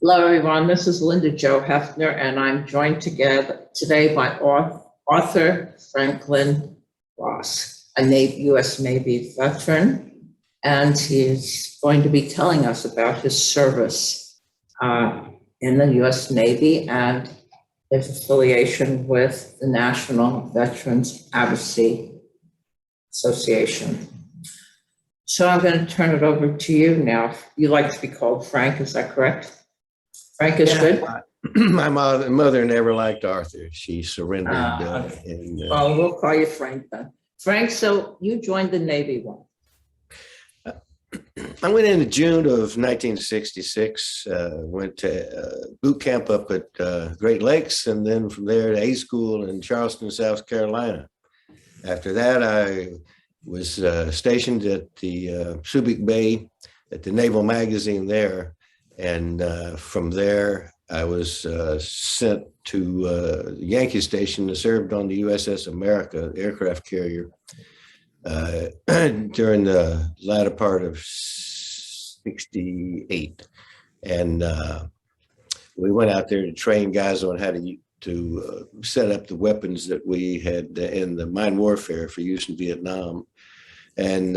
Hello, everyone. This is Linda Jo Heffner, and I'm joined today by Arthur Franklin Ross, a U.S. Navy veteran, and he's going to be telling us about his service in the U.S. Navy and his affiliation with the National Veterans Advocacy Association. So I'm going to turn it over to you now. You like to be called Frank, is that correct? Frank is good. My mother never liked Arthur. She surrendered. Well, we'll call you Frank then. Frank, so you joined the Navy when? I went in June of 1966, went to boot camp up at Great Lakes, and then from there to A school in Charleston, South Carolina. After that, I was stationed at the Subic Bay at the Naval Magazine there. And from there, I was sent to Yankee Station and served on the USS America aircraft carrier during the latter part of '68. And we went out there to train guys on how to set up the weapons that we had in the mine warfare for use in Vietnam. And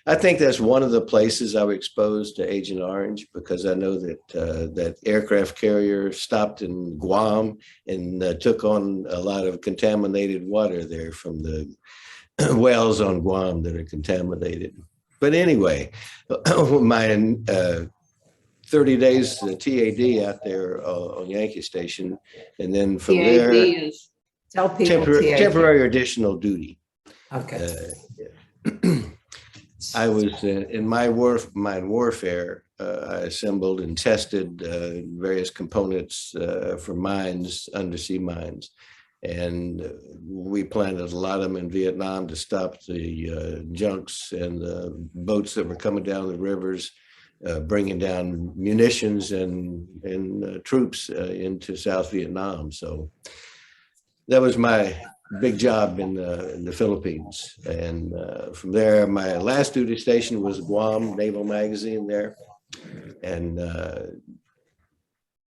I think that's one of the places I was exposed to Agent Orange, because I know that that aircraft carrier stopped in Guam and took on a lot of contaminated water there from the wells on Guam that are contaminated. But anyway, my 30 days TAD out there on Yankee Station, and then from TAD there, is, tell people temporary additional duty. Okay. I was in mine warfare. I assembled and tested various components for mines, undersea mines, and we planted a lot of them in Vietnam to stop the junks and the boats that were coming down the rivers, bringing down munitions and troops into South Vietnam. So that was my big job in the Philippines. And from there, my last duty station was Guam Naval Magazine there. And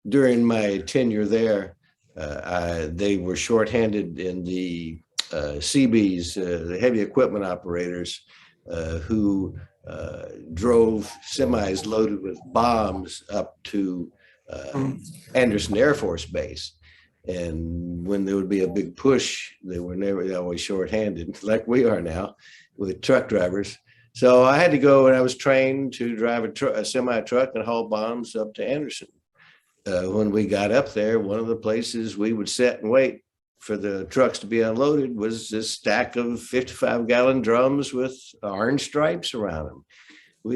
during my tenure there, they were shorthanded in the CBs, the heavy equipment operators, who drove semis loaded with bombs up to Anderson Air Force Base. And when there would be a big push, they were always shorthanded, like we are now with truck drivers. So I had to go, and I was trained to drive a semi truck and haul bombs up to Anderson. When we got up there, one of the places we would sit and wait for the trucks to be unloaded was this stack of 55-gallon drums with orange stripes around them.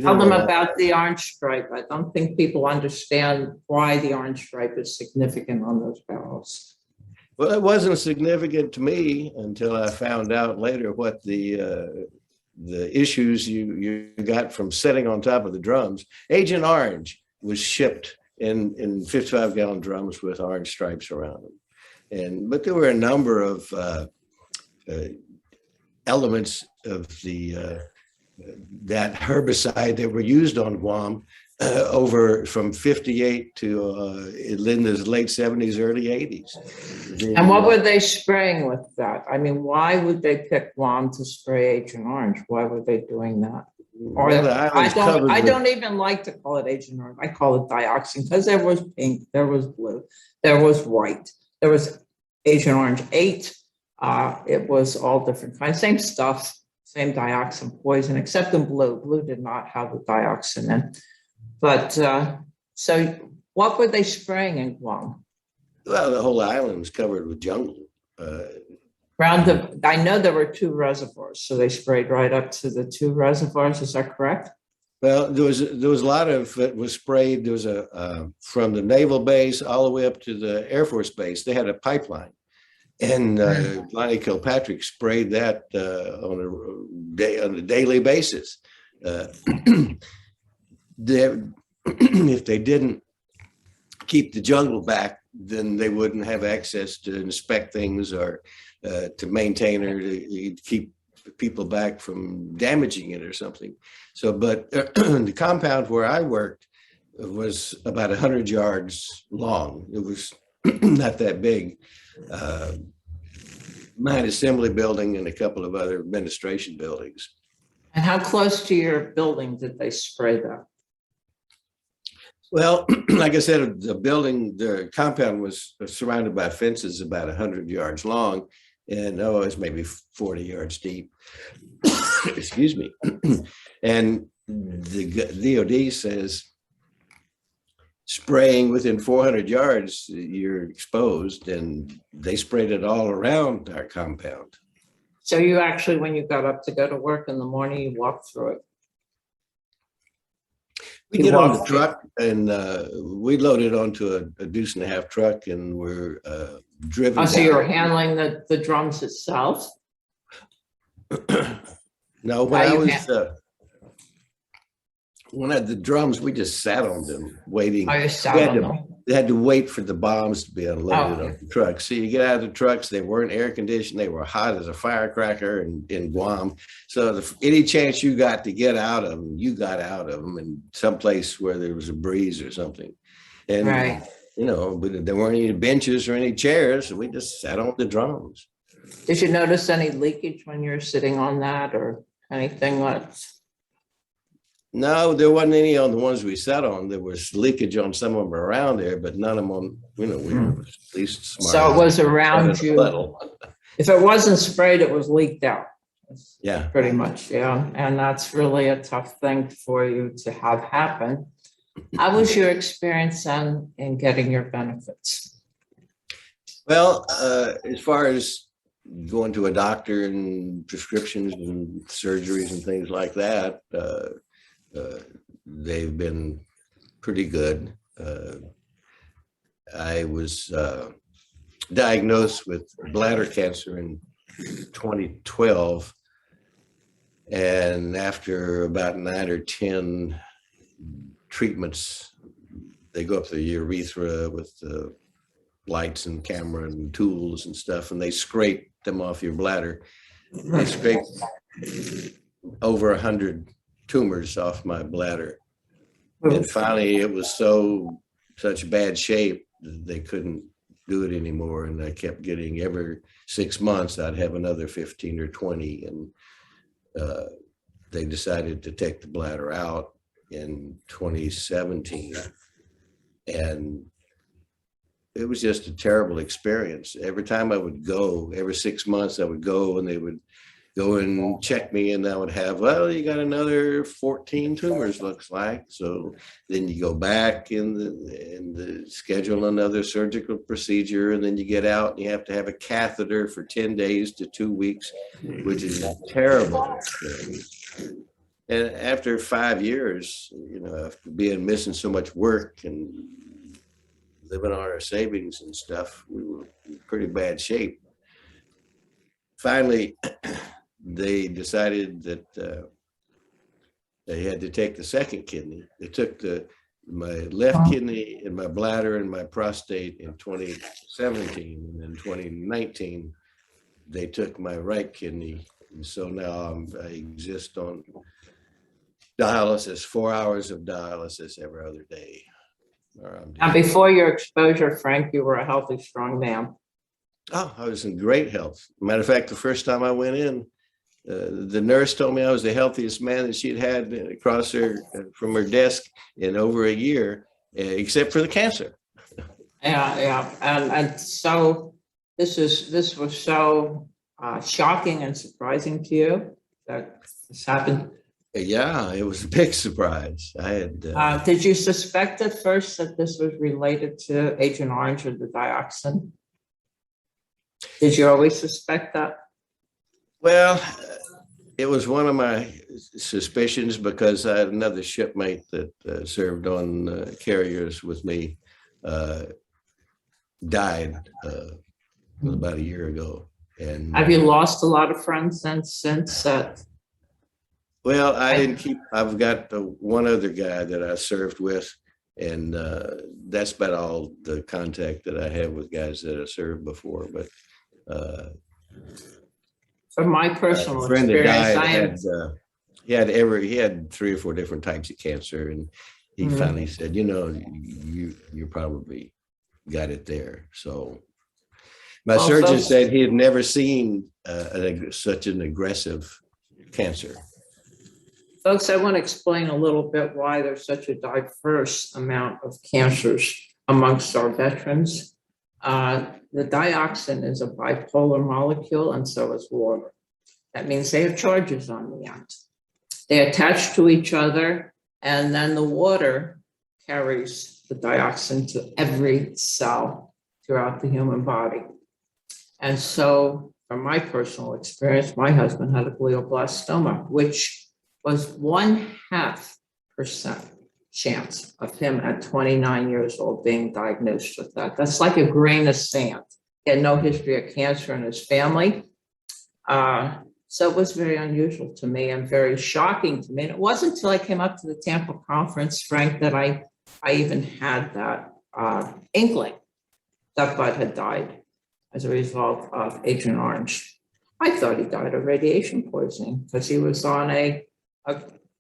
Tell them about the orange stripe. I don't think people understand why the orange stripe is significant on those barrels. Well, it wasn't significant to me until I found out later what the issues you got from sitting on top of the drums. Agent Orange was shipped in 55-gallon drums with orange stripes around them. But there were a number of elements of that herbicide that were used on Guam over from 58 to in the late 70s, early 80s. And what were they spraying with that? I mean, why would they pick Guam to spray Agent Orange? Why were they doing that? Or I don't even like to call it Agent Orange. I call it dioxin, because there was pink, there was blue, there was white, there was Agent Orange 8. It was all different kinds, same stuff. Same dioxin poison, except in blue. Blue did not have the dioxin in. But so what were they spraying in Guam? Well, the whole island was covered with jungle. I know there were 2 reservoirs, so they sprayed right up to the 2 reservoirs. Is that correct? Well, there was a lot of it was sprayed. There was from the naval base all the way up to the Air Force Base. They had a pipeline. And Lonnie Kilpatrick sprayed that on a daily basis. If they didn't keep the jungle back, then they wouldn't have access to inspect things or to maintain or to keep people back from damaging it or something. So, but the compound where I worked was about 100 yards long. It was not that big. Mine assembly building and a couple of other administration buildings. And how close to your building did they spray that? Well, like I said, the compound was surrounded by fences about 100 yards long, and it's maybe 40 yards deep. Excuse me. And the DOD says spraying within 400 yards, you're exposed, and they sprayed it all around our compound. So you actually, when you got up to go to work in the morning, you walked through it? We get on the truck and we loaded onto a deuce and a half truck, and we're driven. Oh, so you were handling the drums itself? No, when I had the drums, we just sat on them waiting. Oh, you sat on them. They had to wait for the bombs to be unloaded on the truck. So you get out of the trucks, they weren't air conditioned, they were hot as a firecracker in Guam. So any chance you got to get out of them, you got out of them in some place where there was a breeze or something. And, right. But there weren't any benches or any chairs, so we just sat on the drums. Did you notice any leakage when you were sitting on that or anything like? No, there wasn't any on the ones we sat on. There was leakage on some of them around there, but none of them on, we were at least smart. So it was around you. If it wasn't sprayed, it was leaked out. Yeah. Pretty much, yeah. And that's really a tough thing for you to have happen. How was your experience in getting your benefits? Well, as far as going to a doctor and prescriptions and surgeries and things like that, they've been pretty good. I was diagnosed with bladder cancer in 2012. And after about 9 or 10 treatments, they go up the urethra with the lights and camera and tools and stuff, and they scrape them off your bladder. They scrape over 100 tumors off my bladder. And finally it was such bad shape that they couldn't do it anymore. And I kept getting, every 6 months, I'd have another 15 or 20. And they decided to take the bladder out in 2017. And it was just a terrible experience. Every time I would go, every 6 months I would go, and they would go and check me, and I would have, well, you got another 14 tumors, looks like. So then you go back and schedule another surgical procedure, and then you get out and you have to have a catheter for 10 days to 2 weeks, which is a terrible experience. And after 5 years, after missing so much work and living on our savings and stuff, we were in pretty bad shape. Finally, they decided that they had to take the second kidney. They took my left kidney and my bladder and my prostate in 2017. And in 2019, they took my right kidney. And so now I exist on dialysis, 4 hours of dialysis every other day. And before your exposure, Frank, you were a healthy, strong man. Oh, I was in great health. Matter of fact, the first time I went in, the nurse told me I was the healthiest man that she'd had across from her desk in over a year, except for the cancer. Yeah. And so this was so shocking and surprising to you that this happened. Yeah, it was a big surprise. I had. Did you suspect at first that this was related to Agent Orange or the dioxin? Did you always suspect that? Well, it was one of my suspicions because I had another shipmate that served on carriers with me, died about a year ago. And have you lost a lot of friends since that? Well, I didn't keep. I've got one other guy that I served with, And that's about all the contact that I have with guys that have served before. But From my a personal friend that experience, died I am. he had 3 or 4 different types of cancer, and he finally said, you probably got it there. So my Well, surgeon folks, said he had never seen such an aggressive cancer. folks, I want to explain a little bit why there's such a diverse amount of cancers amongst our veterans. The dioxin is a bipolar molecule, and so is water. That means they have charges on the end. They attach to each other, and then the water carries the dioxin to every cell throughout the human body. And so, from my personal experience, my husband had a glioblastoma, which was 0.5% chance of him at 29 years old being diagnosed with that. That's like a grain of sand. He had no history of cancer in his family. So it was very unusual to me and very shocking to me. And it wasn't until I came up to the Tampa conference, Frank, that I even had that inkling that Bud had died as a result of Agent Orange. I thought he died of radiation poisoning because he was on the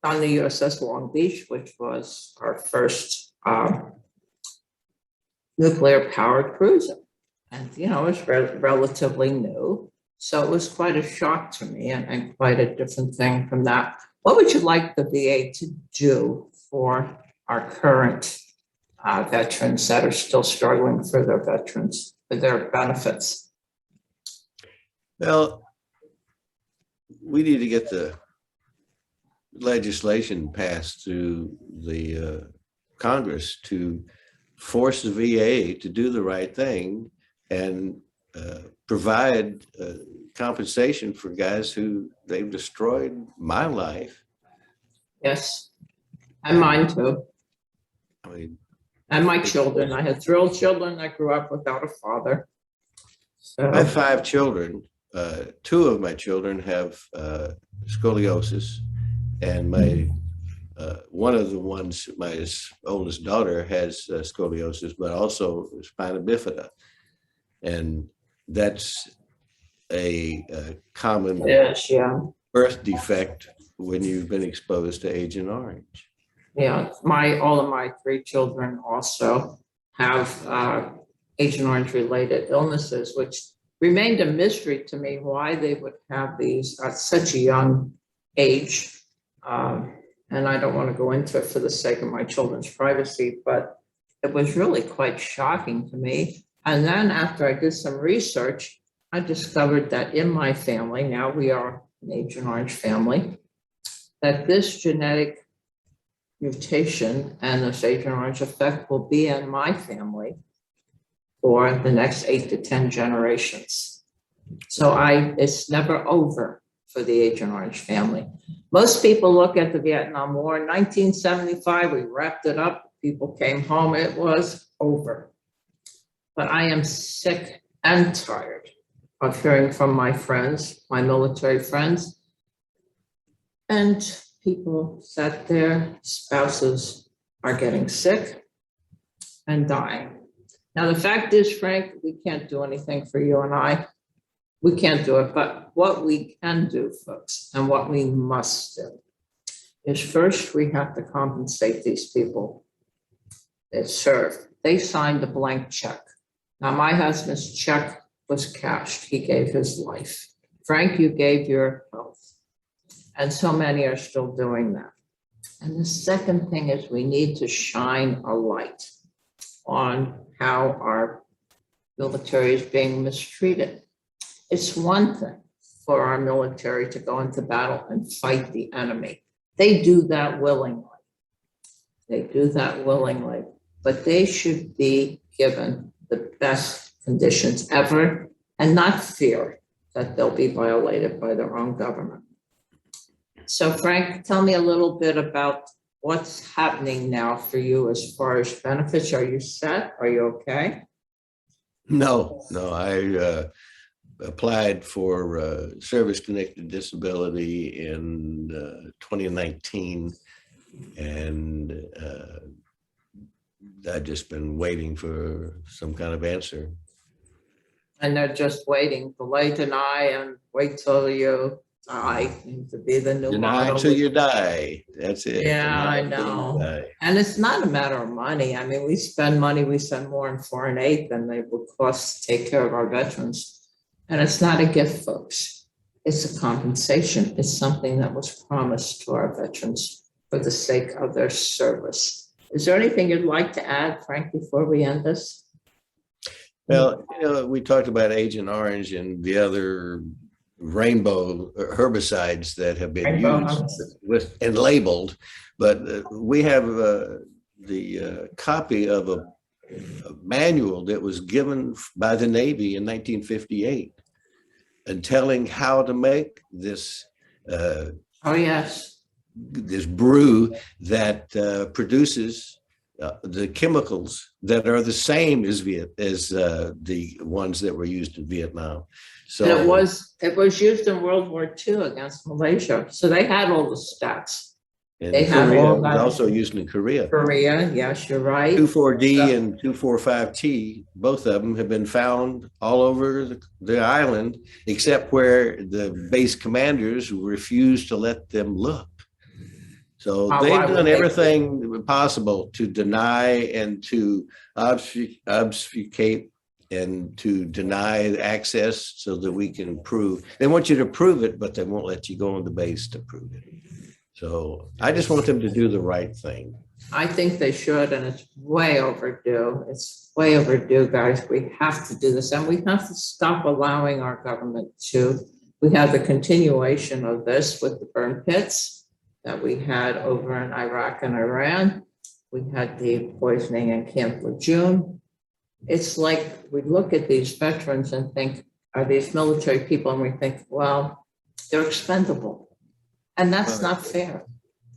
USS Long Beach, which was our first nuclear powered cruiser. And, it was relatively new. So it was quite a shock to me and quite a different thing from that. What would you like the VA to do for our current veterans that are still struggling for their veterans, for their benefits? Well, we need to get the legislation passed through the Congress to force the VA to do the right thing and provide compensation for guys who they've destroyed my life. Yes, and mine too. I mean, and my children. I had 3 children that grew up without a father. So, I have 5 children. 2 of my children have scoliosis, and one of the ones, my oldest daughter, has scoliosis, but also spina bifida, and that's a common yes, yeah. birth defect when you've been exposed to Agent Orange. Yeah, all of my 3 children also have Agent Orange related illnesses, which remained a mystery to me why they would have these at such a young age. And I don't want to go into it for the sake of my children's privacy, but it was really quite shocking to me. And then after I did some research, I discovered that in my family, now we are an Agent Orange family, that this genetic mutation and this Agent Orange effect will be in my family for the next 8 to 10 generations. So it's never over for the Agent Orange family. Most people look at the Vietnam War in 1975, we wrapped it up, people came home, it was over. But I am sick and tired of hearing from my friends, my military friends, and people that their spouses are getting sick and dying. Now, the fact is, Frank, we can't do anything for you and I. We can't do it, but what we can do, folks, and what we must do is first we have to compensate these people that serve. They signed a blank check. Now, my husband's check was cashed. He gave his life. Frank, you gave your health. And so many are still doing that. And the second thing is we need to shine a light on how our military is being mistreated. It's one thing for our military to go into battle and fight the enemy. They do that willingly. But they should be given the best conditions ever and not fear that they'll be violated by their own government. So Frank, tell me a little bit about what's happening now for you as far as benefits. Are you set? Are you okay? No, I applied for service-connected disability in 2019, and I've just been waiting for some kind of answer. And they're just waiting, delay, deny, and wait till you die seems to be the new Deny model. until you die. That's it. Yeah, Deny I until you know. die. And it's not a matter of money. I mean, we spend money, we spend more in foreign aid than they would cost to take care of our veterans. And it's not a gift, folks. It's a compensation. It's something that was promised to our veterans for the sake of their service. Is there anything you'd like to add, Frank, before we end this? Well, we talked about Agent Orange and the other rainbow herbicides that have been used with and labeled, but we have the copy of a manual that was given by the Navy in 1958 and telling how to make this Oh, yes. this brew that produces the chemicals that are the same as the ones that were used in Vietnam. So And it was used in World War II against Malaysia. So they had all the stats. and They have Korea all was that. also used in Korea. Korea, yes, you're right. 24D and 245T, both of them have been found all over the island, except where the base commanders refused to let them look. So Why they've would done they? everything possible to deny and to obfuscate and to deny access so that we can prove. They want you to prove it, but they won't let you go on the base to prove it. So I just want them to do the right thing. I think they should, and it's way overdue. It's way overdue, guys. We have to do this, and we have to stop allowing our government to. We have the continuation of this with the burn pits that we had over in Iraq and Iran. We had the poisoning in Camp Lejeune. It's like we look at these veterans and think, are these military people? And we think, well, they're expendable. And that's not fair.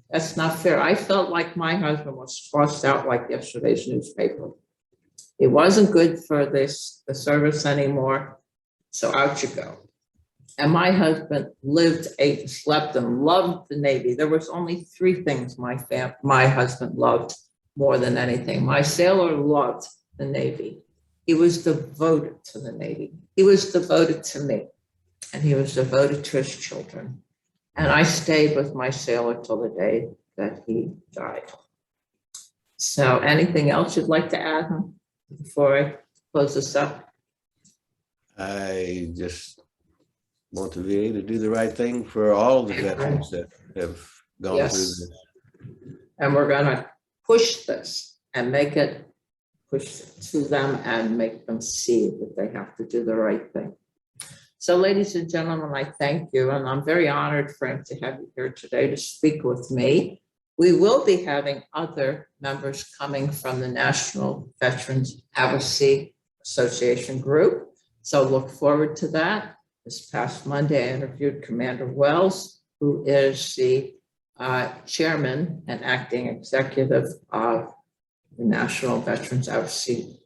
That's not fair. I felt like my husband was tossed out like yesterday's newspaper. It wasn't good for the service anymore. So out you go. And my husband lived, ate, slept, and loved the Navy. There was only three things my husband loved more than anything. My sailor loved the Navy. He was devoted to the Navy. He was devoted to me, and he was devoted to his children. And I stayed with my sailor till the day that he died. So anything else you'd like to add before I close this up? I just want the VA to do the right thing for all of the veterans that have gone through this. And we're going to push this and make it push to them and make them see that they have to do the right thing. So, ladies and gentlemen, I thank you, and I'm very honored, Frank, to have you here today to speak with me. We will be having other members coming from the National Veterans Advocacy Association group, so look forward to that. This past Monday, I interviewed Commander Wells, who is the chairman and acting executive of the National Veterans Advocacy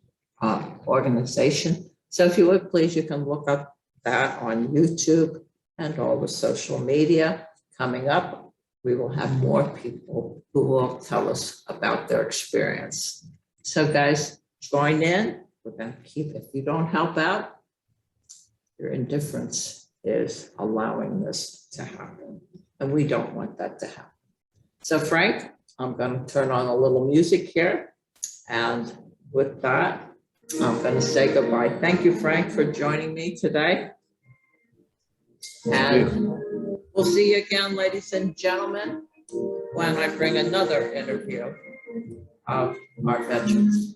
organization. So if you would, please, you can look up that on YouTube and all the social media. Coming up, we will have more people who will tell us about their experience. So guys, join in. We're going to keep, if you don't help out, your indifference is allowing this to happen. And we don't want that to happen. So Frank, I'm going to turn on a little music here. And with that, I'm going to say goodbye. Thank you, Frank, for joining me today. And we'll see you again, ladies and gentlemen, when I bring another interview of our veterans.